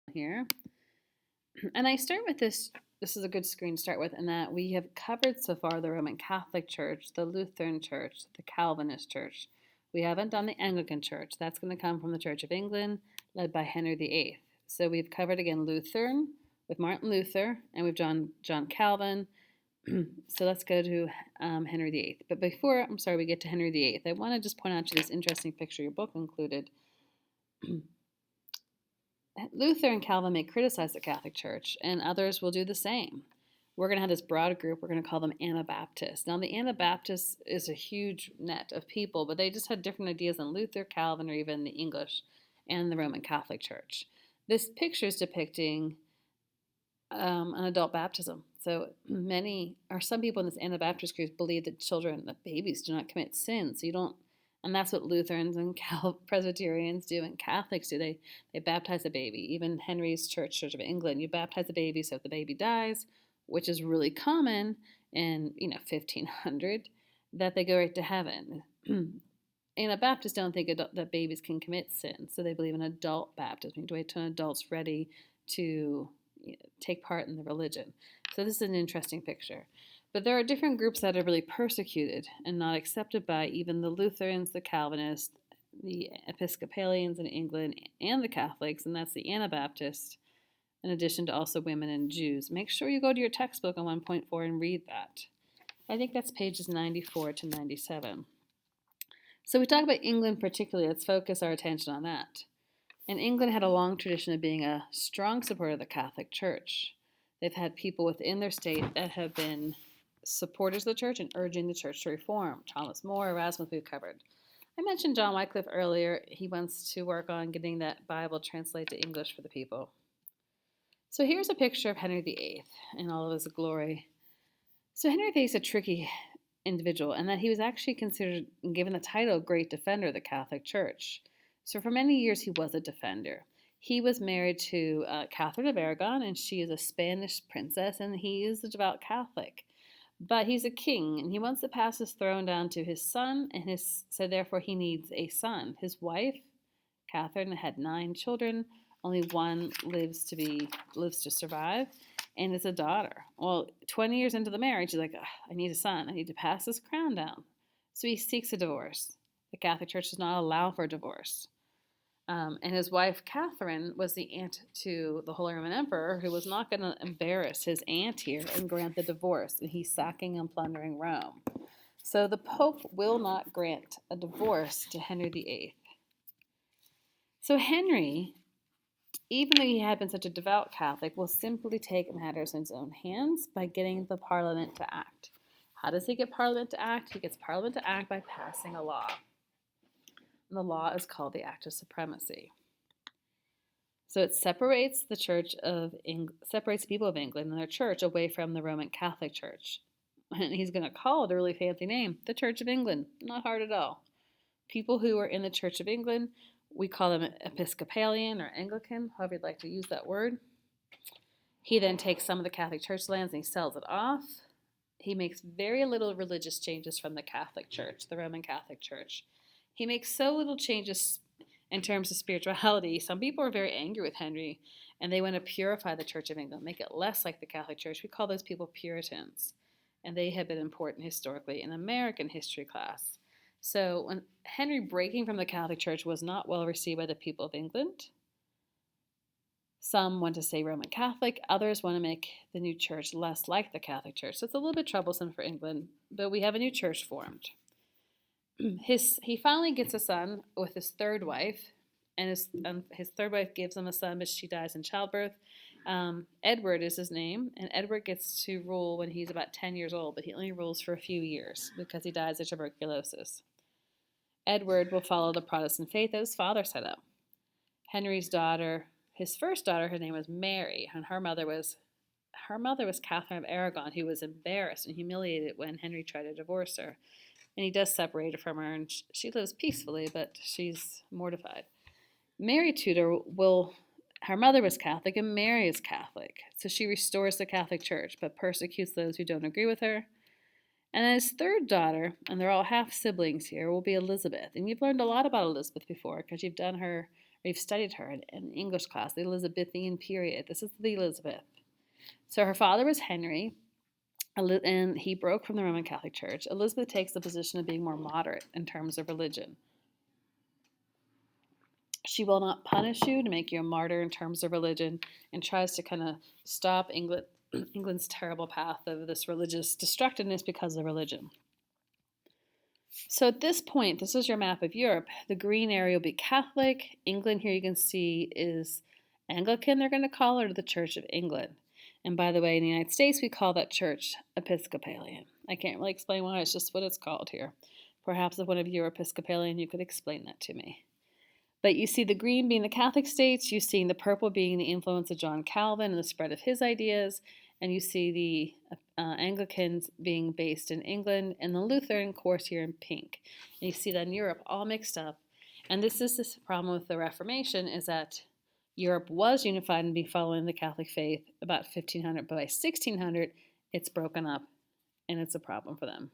here. And I start with this. This is a good screen to start with, in that we have covered so far the Roman Catholic Church, the Lutheran Church, the Calvinist Church. We haven't done the Anglican Church. That's going to come from the Church of England, led by Henry VIII. So we've covered again Lutheran with Martin Luther, and we've done John Calvin. So let's go to Henry VIII. But before, we get to Henry VIII, I want to just point out to you this interesting picture your book included. Luther and Calvin may criticize the Catholic Church, and others will do the same. We're going to have this broad group. We're going to call them Anabaptists. Now, the Anabaptists is a huge net of people, but they just had different ideas than Luther, Calvin, or even the English and the Roman Catholic Church. This picture is depicting an adult baptism. So some people in this Anabaptist group believe that babies do not commit sin. So you don't, and that's what Lutherans and Presbyterians do and Catholics do. They baptize a baby. Even Henry's Church of England, you baptize a baby, so if the baby dies, which is really common in 1500, that they go right to heaven. Anabaptists don't think that babies can commit sin, so they believe in adult baptism. You wait till an adult's ready to take part in the religion. So this is an interesting picture. But there are different groups that are really persecuted and not accepted by even the Lutherans, the Calvinists, the Episcopalians in England, and the Catholics, and that's the Anabaptists, in addition to also women and Jews. Make sure you go to your textbook on 1.4 and read that. I think that's pages 94 to 97. So we talk about England particularly. Let's focus our attention on that. And England had a long tradition of being a strong supporter of the Catholic Church. They've had people within their state that have been supporters of the church and urging the church to reform. Thomas More, Erasmus, we've covered. I mentioned John Wycliffe earlier. He wants to work on getting that Bible translated to English for the people. So here's a picture of Henry VIII in all of his glory. So Henry VIII is a tricky individual in that he was actually considered and given the title Great Defender of the Catholic Church. So for many years he was a defender. He was married to Catherine of Aragon, and she is a Spanish princess, and he is a devout Catholic. But he's a king, and he wants to pass his throne down to his son, so therefore he needs a son. His wife, Catherine, had 9 children. Only one lives to survive, and it's a daughter. Well, 20 years into the marriage, he's like, I need a son. I need to pass this crown down. So he seeks a divorce. The Catholic Church does not allow for divorce. And his wife, Catherine, was the aunt to the Holy Roman Emperor, who was not going to embarrass his aunt here and grant the divorce. And he's sacking and plundering Rome. So the Pope will not grant a divorce to Henry VIII. So Henry, even though he had been such a devout Catholic, will simply take matters in his own hands by getting the Parliament to act. How does he get Parliament to act? He gets Parliament to act by passing a law. And the law is called the Act of Supremacy. So it separates the people of England and their church away from the Roman Catholic Church. And he's going to call it a really fancy name, the Church of England. Not hard at all. People who are in the Church of England, we call them Episcopalian or Anglican, however you'd like to use that word. He then takes some of the Catholic Church lands and he sells it off. He makes very little religious changes from the Catholic Church, the Roman Catholic Church. He makes so little changes in terms of spirituality. Some people are very angry with Henry, and they want to purify the Church of England, make it less like the Catholic Church. We call those people Puritans, and they have been important historically in American history class. So when Henry breaking from the Catholic Church was not well received by the people of England. Some want to say Roman Catholic. Others want to make the new church less like the Catholic Church. So it's a little bit troublesome for England, but we have a new church formed. He finally gets a son with his third wife, and his third wife gives him a son, but she dies in childbirth. Edward is his name, and Edward gets to rule when he's about 10 years old, but he only rules for a few years because he dies of tuberculosis. Edward will follow the Protestant faith that his father set up. Henry's daughter, his first daughter, her name was Mary, and her mother was Catherine of Aragon, who was embarrassed and humiliated when Henry tried to divorce her. And he does separate her from her, and she lives peacefully, but she's mortified. Mary Tudor her mother was Catholic, and Mary is Catholic. So she restores the Catholic Church, but persecutes those who don't agree with her. And then his third daughter, and they're all half siblings here, will be Elizabeth. And you've learned a lot about Elizabeth before, because you've done her We've studied her in English class, the Elizabethan period. This is the Elizabeth. So her father was Henry, and he broke from the Roman Catholic Church. Elizabeth takes the position of being more moderate in terms of religion. She will not punish you to make you a martyr in terms of religion, and tries to kind of stop England's terrible path of this religious destructiveness because of religion. So at this point, this is your map of Europe. The green area will be Catholic. England here you can see is Anglican, they're going to call it, or the Church of England. And by the way, in the United States, we call that church Episcopalian. I can't really explain why, it's just what it's called here. Perhaps if one of you are Episcopalian, you could explain that to me. But you see the green being the Catholic states, you see the purple being the influence of John Calvin and the spread of his ideas, and you see the Anglicans being based in England, and the Lutheran, of course, here in pink. And you see that in Europe all mixed up. And this is this problem with the Reformation, is that Europe was unified and be following the Catholic faith about 1500, but by 1600, it's broken up, and it's a problem for them.